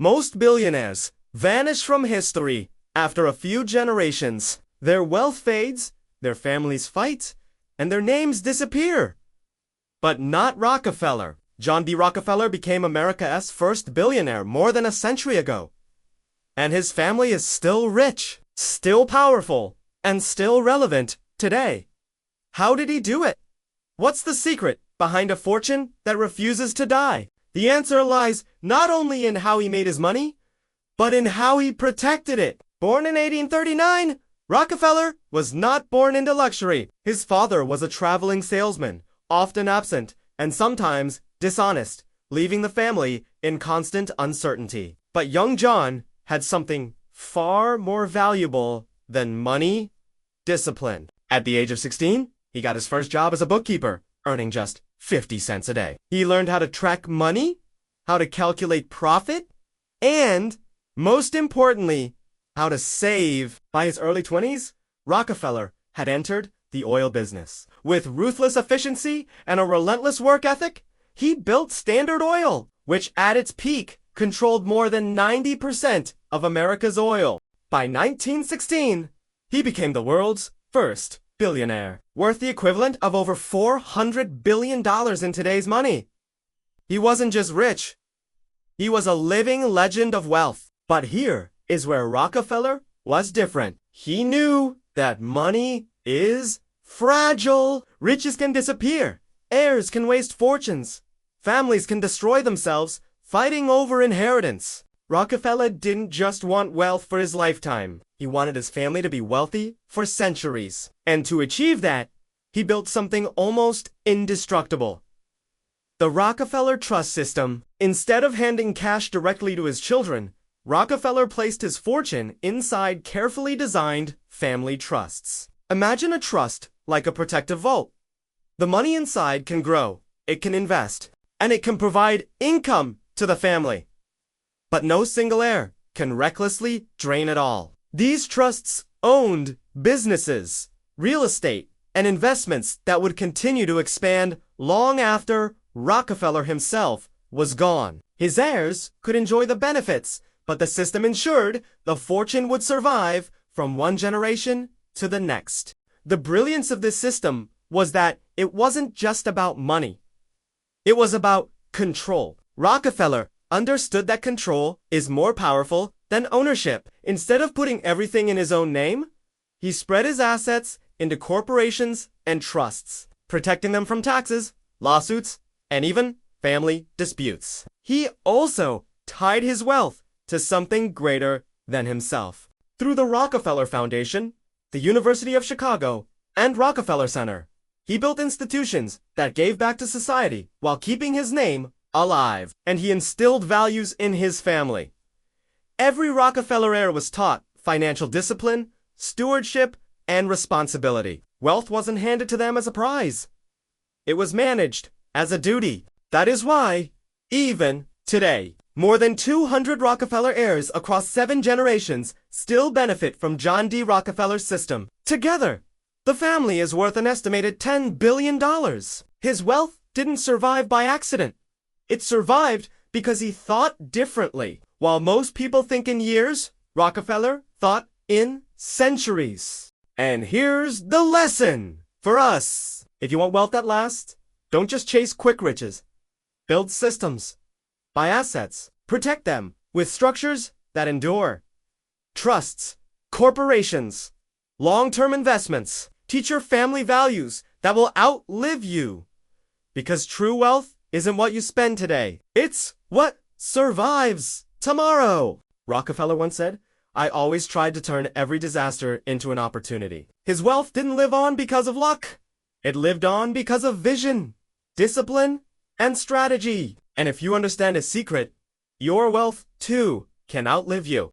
Most billionaires vanish from history after a few generations. Their wealth fades, their families fight, and their names disappear. But not Rockefeller. John D. Rockefeller became America's first billionaire more than a century ago. And his family is still rich, still powerful, and still relevant today. How did he do it? What's the secret behind a fortune that refuses to die? The answer lies not only in how he made his money, but in how he protected it. Born in 1839, Rockefeller was not born into luxury. His father was a traveling salesman, often absent and sometimes dishonest, leaving the family in constant uncertainty. But young John had something far more valuable than money: discipline. At the age of 16, he got his first job as a bookkeeper, earning just 50 cents a day. He learned how to track money, how to calculate profit, and, most importantly, how to save. By his early 20s, Rockefeller had entered the oil business. With ruthless efficiency and a relentless work ethic, he built Standard Oil, which at its peak controlled more than 90% of America's oil. By 1916, he became the world's first billionaire, worth the equivalent of over $400 billion in today's money. He wasn't just rich, he was a living legend of wealth. But here is where Rockefeller was different. He knew that money is fragile. Riches can disappear, heirs can waste fortunes, families can destroy themselves fighting over inheritance. Rockefeller didn't just want wealth for his lifetime. He wanted his family to be wealthy for centuries. And to achieve that, he built something almost indestructible: the Rockefeller Trust System. Instead of handing cash directly to his children, Rockefeller placed his fortune inside carefully designed family trusts. Imagine a trust like a protective vault. The money inside can grow, it can invest, and it can provide income to the family. But no single heir can recklessly drain it all. These trusts owned businesses, real estate, and investments that would continue to expand long after Rockefeller himself was gone. His heirs could enjoy the benefits, but the system ensured the fortune would survive from one generation to the next. The brilliance of this system was that it wasn't just about money. It was about control. Rockefeller understood that control is more powerful than ownership. Instead of putting everything in his own name, he spread his assets into corporations and trusts, protecting them from taxes, lawsuits, and even family disputes. He also tied his wealth to something greater than himself. Through the Rockefeller Foundation, the University of Chicago, and Rockefeller Center, he built institutions that gave back to society while keeping his name alive. And he instilled values in his family. Every Rockefeller heir was taught financial discipline, stewardship, and responsibility. Wealth wasn't handed to them as a prize. It was managed as a duty. That is why, even today, more than 200 Rockefeller heirs across 7 generations still benefit from John D. Rockefeller's system. Together, the family is worth an estimated $10 billion. His wealth didn't survive by accident. It survived because he thought differently. While most people think in years, Rockefeller thought in centuries. And here's the lesson for us. If you want wealth that lasts, don't just chase quick riches. Build systems. Buy assets. Protect them with structures that endure. Trusts, corporations, long-term investments. Teach your family values that will outlive you. Because true wealth isn't what you spend today. It's what survives tomorrow. Rockefeller once said, "I always tried to turn every disaster into an opportunity." His wealth didn't live on because of luck. It lived on because of vision, discipline, and strategy. And if you understand his secret, your wealth too can outlive you.